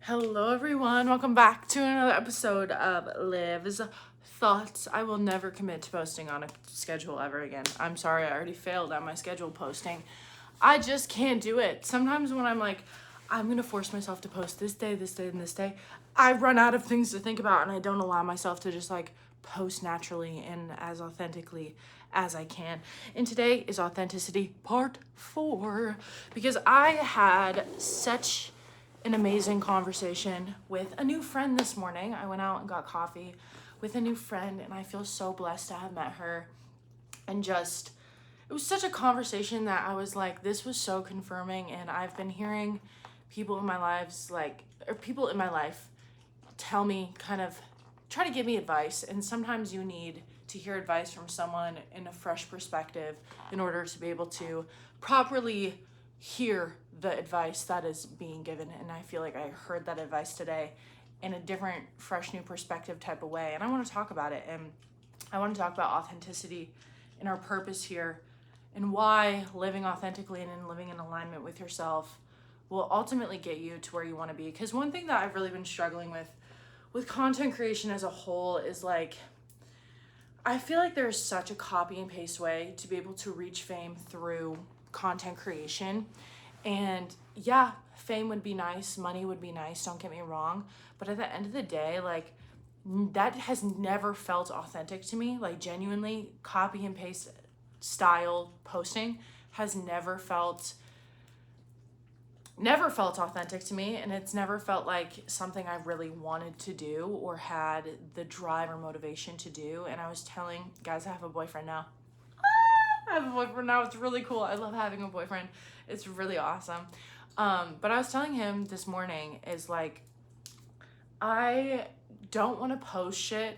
Hello everyone, welcome back to another episode of Liv's Thoughts. I will never commit to posting on a schedule ever again. I'm sorry, I already failed at my schedule posting. I just can't do it. Sometimes when I'm like, I'm gonna force myself to post this day, and this day, I run out of things to think about and I don't allow myself to just like post naturally and as authentically as I can. And today is authenticity part 4 because I had such an amazing conversation with a new friend this morning. I went out and got coffee with a new friend, and I feel so blessed to have met her. And just, it was such a conversation that I was like, this was so confirming. And I've been hearing people in my lives, people in my life tell me, kind of try to give me advice. And sometimes you need to hear advice from someone in a fresh perspective in order to be able to properly hear the advice that is being given. And I feel like I heard that advice today in a different, fresh, new perspective type of way. And I want to talk about it. And I want to talk about authenticity and our purpose here and why living authentically and living in alignment with yourself will ultimately get you to where you want to be. Because one thing that I've really been struggling with content creation as a whole is like, I feel like there's such a copy and paste way to be able to reach fame through content creation. And yeah, fame would be nice, money would be nice, don't get me wrong. But at the end of the day, like, that has never felt authentic to me. Like, genuinely, copy and paste style posting has never felt authentic to me, and it's never felt like something I really wanted to do or had the drive or motivation to do. And I was telling guys, I have a boyfriend now. I have a boyfriend now. It's really cool. I love having a boyfriend. It's really awesome. But I was telling him this morning is like, I don't want to post shit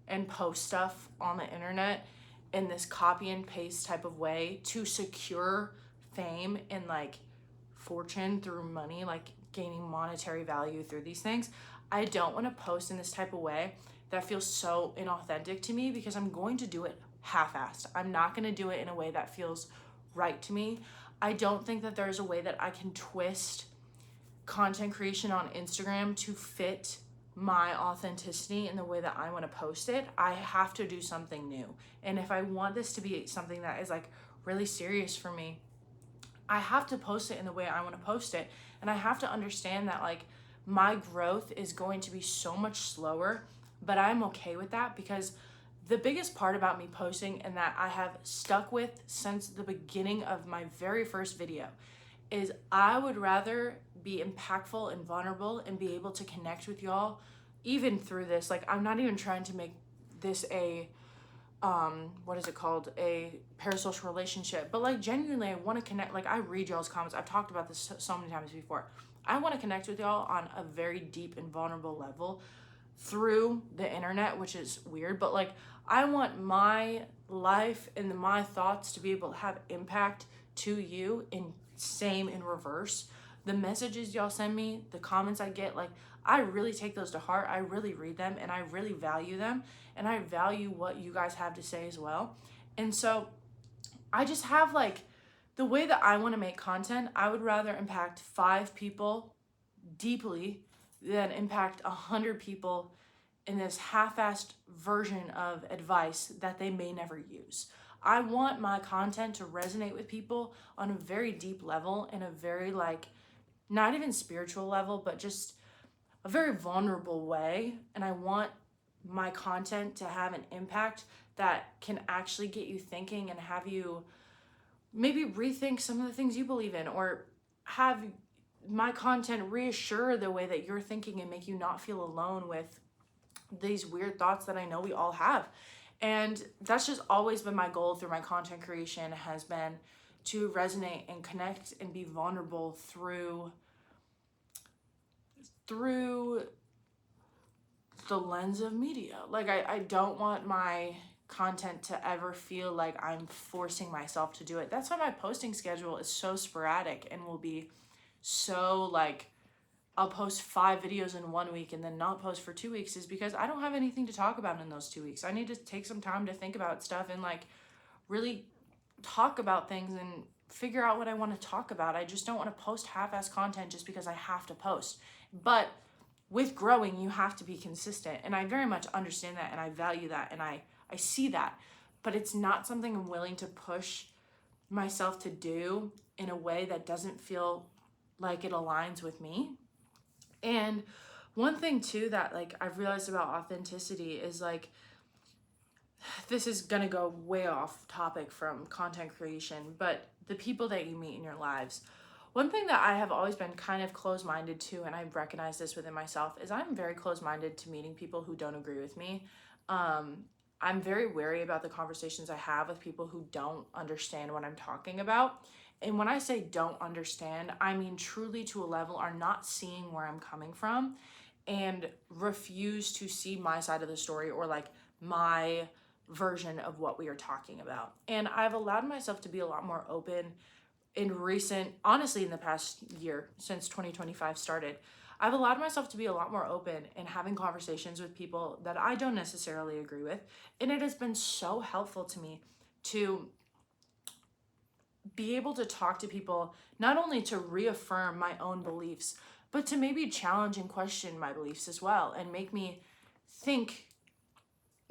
and post stuff on the internet in this copy and paste type of way to secure fame and like fortune through money, like gaining monetary value through these things. I don't want to post in this type of way that feels so inauthentic to me because I'm going to do it half-assed. I'm not going to do it in a way that feels right to me. I don't think that there's a way that I can twist content creation on Instagram to fit my authenticity in the way that I want to post it. I have to do something new. And if I want this to be something that is like really serious for me, I have to post it in the way I want to post it. And I have to understand that like my growth is going to be so much slower, but I'm okay with that because the biggest part about me posting and that I have stuck with since the beginning of my very first video is I would rather be impactful and vulnerable and be able to connect with y'all even through this. Like, I'm not even trying to make this a what is it called, a parasocial relationship, but like genuinely I want to connect. Like, I read y'all's comments. I've talked about this so many times before. I want to connect with y'all on a very deep and vulnerable level through the internet, which is weird, but like I want my life and my thoughts to be able to have impact to you, in same in reverse. The messages y'all send me, the comments I get, like I really take those to heart. I really read them and I really value them, and I value what you guys have to say as well. And so I just have like the way that I want to make content, I would rather impact 5 people deeply than impact 100 people in this half-assed version of advice that they may never use. I want my content to resonate with people on a very deep level, in a very like not even spiritual level, but just a very vulnerable way. And I want my content to have an impact that can actually get you thinking and have you maybe rethink some of the things you believe in, or have my content reassure the way that you're thinking and make you not feel alone with these weird thoughts that I know we all have. And that's just always been my goal through my content creation, has been to resonate and connect and be vulnerable through the lens of media. Like, I don't want my content to ever feel like I'm forcing myself to do it. That's why my posting schedule is so sporadic and will be so like, I'll post 5 videos in 1 week and then not post for 2 weeks, is because I don't have anything to talk about in those 2 weeks. I need to take some time to think about stuff and like really talk about things and figure out what I want to talk about. I just don't want to post half-ass content just because I have to post. But with growing, you have to be consistent. And I very much understand that, and I value that, and I see that. But it's not something I'm willing to push myself to do in a way that doesn't feel like it aligns with me. And one thing too that like I've realized about authenticity is like, this is gonna go way off topic from content creation, but the people that you meet in your lives. One thing that I have always been kind of closed-minded to, and I've recognized this within myself, is I'm very closed-minded to meeting people who don't agree with me. I'm very wary about the conversations I have with people who don't understand what I'm talking about. And when I say don't understand, I mean truly to a level are not seeing where I'm coming from and refuse to see my side of the story or like my version of what we are talking about. And I've allowed myself to be a lot more open honestly in the past year since 2025 started. I've allowed myself to be a lot more open and having conversations with people that I don't necessarily agree with. And it has been so helpful to me to be able to talk to people, not only to reaffirm my own beliefs, but to maybe challenge and question my beliefs as well and make me think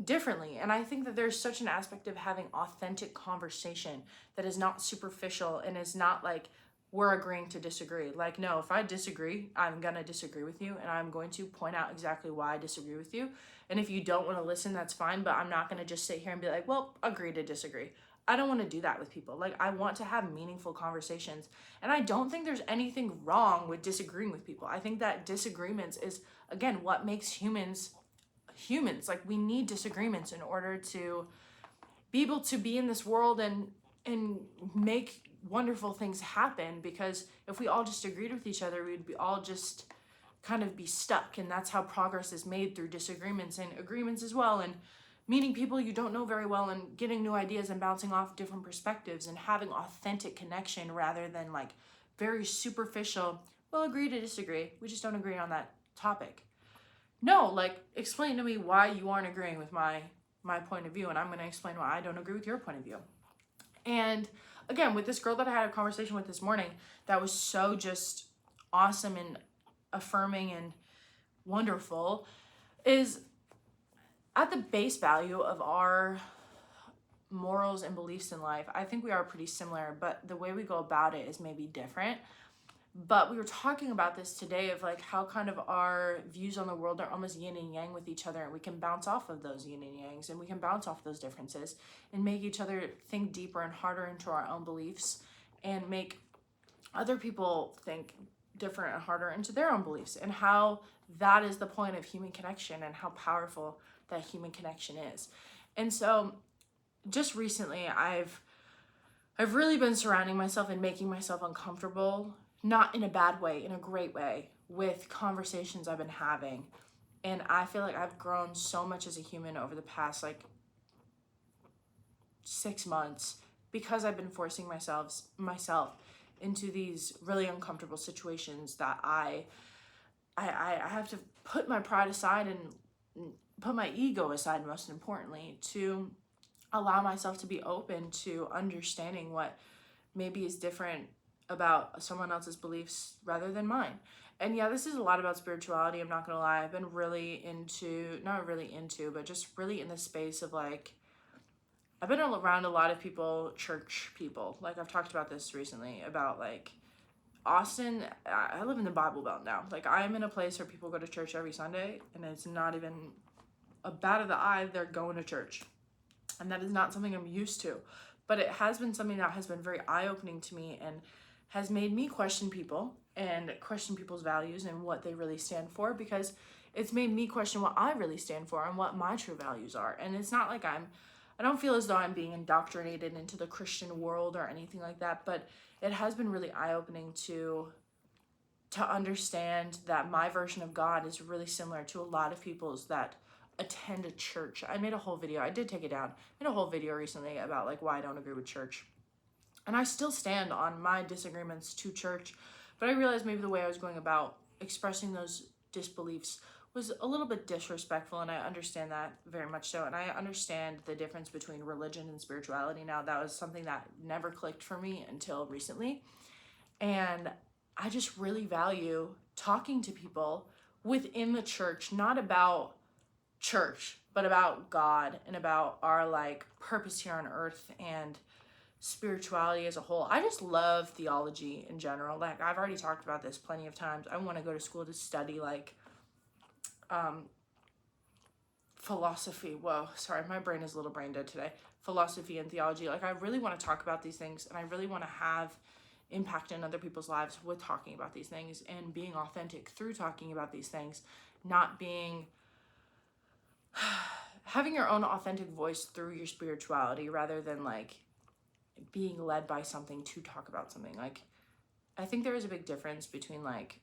differently. And I think that there's such an aspect of having authentic conversation that is not superficial and is not like we're agreeing to disagree. Like, no, if I disagree, I'm gonna disagree with you and I'm going to point out exactly why I disagree with you. And if you don't want to listen, that's fine, but I'm not gonna just sit here and be like, well, agree to disagree. I don't want to do that with people. Like, I want to have meaningful conversations. And I don't think there's anything wrong with disagreeing with people. I think that disagreements is, again, what makes humans. Like, we need disagreements in order to be able to be in this world and make wonderful things happen. Because if we all just agreed with each other, we'd be all just kind of be stuck. And that's how progress is made, through disagreements and agreements as well. And meeting people you don't know very well and getting new ideas and bouncing off different perspectives and having authentic connection rather than like very superficial, we'll agree to disagree. We just don't agree on that topic. No, like, explain to me why you aren't agreeing with my point of view, and I'm going to explain why I don't agree with your point of view. And again, with this girl that I had a conversation with this morning, that was so just awesome and affirming and wonderful, is at the base value of our morals and beliefs in life, I think we are pretty similar, but the way we go about it is maybe different. But we were talking about this today of like how kind of our views on the world are almost yin and yang with each other, and we can bounce off of those yin and yangs, and we can bounce off those differences and make each other think deeper and harder into our own beliefs and make other people think different and harder into their own beliefs, and how that is the point of human connection and how powerful that human connection is. And so just recently I've really been surrounding myself and making myself uncomfortable, not in a bad way, in a great way, with conversations I've been having. And I feel like I've grown so much as a human over the past like 6 months because I've been forcing myself into these really uncomfortable situations that I have to put my pride aside and put my ego aside, most importantly, to allow myself to be open to understanding what maybe is different about someone else's beliefs rather than mine. And yeah, this is a lot about spirituality, I'm not gonna lie. I've been really not really into, but just really in the space of like, I've been around a lot of people, church people. Like, I've talked about this recently about like Austin. I live in the Bible Belt now. Like, I'm in a place where people go to church every Sunday, and it's not even a bat of the eye, they're going to church. And that is not something I'm used to. But it has been something that has been very eye-opening to me and has made me question people and question people's values and what they really stand for, because it's made me question what I really stand for and what my true values are. And it's not like I don't feel as though I'm being indoctrinated into the Christian world or anything like that, but it has been really eye-opening to understand that my version of God is really similar to a lot of people's that attend a church. I made a whole video, I did take it down, I made a whole video recently about like why I don't agree with church. And I still stand on my disagreements to church, but I realized maybe the way I was going about expressing those disbeliefs was a little bit disrespectful, and I understand that very much so. And I understand the difference between religion and spirituality now. That was something that never clicked for me until recently. And I just really value talking to people within the church, not about church, but about God and about our like purpose here on earth and spirituality as a whole. I just love theology in general. Like I've already talked about this plenty of times. I want to go to school to study like philosophy. Whoa, sorry, my brain is a little brain dead today. Philosophy and theology. Like I really want to talk about these things, and I really want to have impact in other people's lives with talking about these things and being authentic through talking about these things, not being having your own authentic voice through your spirituality rather than like being led by something to talk about something. Like I think there is a big difference between like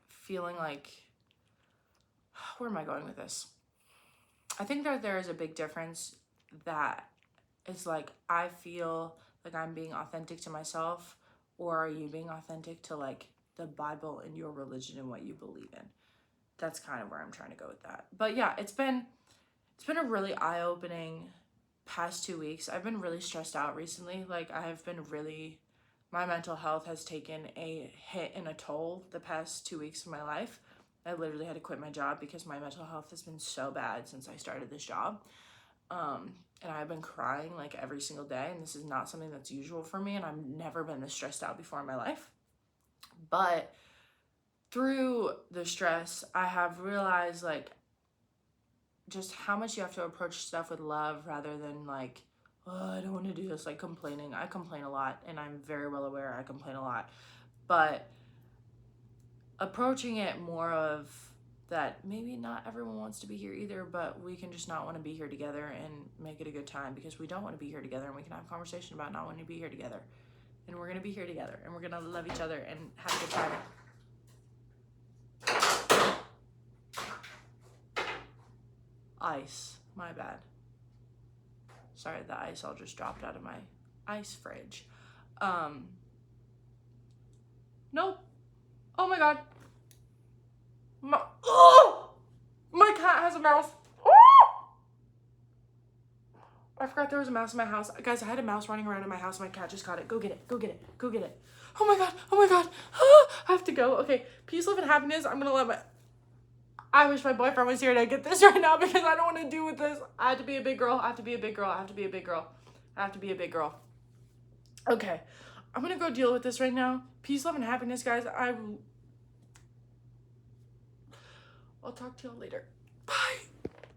feeling like, where am I going with this? I think that there is a big difference that is like, I feel like I'm being authentic to myself, or are you being authentic to like the Bible and your religion and what you believe in? That's kind of where I'm trying to go with that. But yeah, it's been a really eye-opening past 2 weeks. I've been really stressed out recently. Like my mental health has taken a hit and a toll the past 2 weeks of my life. I literally had to quit my job because my mental health has been so bad since I started this job. And I've been crying like every single day, and this is not something that's usual for me, and I've never been this stressed out before in my life. But through the stress, I have realized like just how much you have to approach stuff with love rather than like, oh, I don't want to do this, like complaining. I complain a lot, and I'm very well aware I complain a lot. But approaching it more of that maybe not everyone wants to be here either, but we can just not want to be here together and make it a good time because we don't want to be here together, and we can have a conversation about not wanting to be here together. And we're going to be here together, and we're going to love each other and have a good time. Ice. My bad. Sorry, the ice all just dropped out of my ice fridge. Nope. Oh my god. My cat has a mouse. Oh! I forgot there was a mouse in my house. Guys, I had a mouse running around in my house. My cat just got it. Go get it. Go get it. Go get it. Oh my god. Oh my god. I have to go. Okay. Peace, love, and happiness. I wish my boyfriend was here to get this right now because I don't want to deal with this. I have to be a big girl. I have to be a big girl. I have to be a big girl. I have to be a big girl. Okay. I'm going to go deal with this right now. Peace, love, and happiness, guys. I'll talk to y'all later. Bye.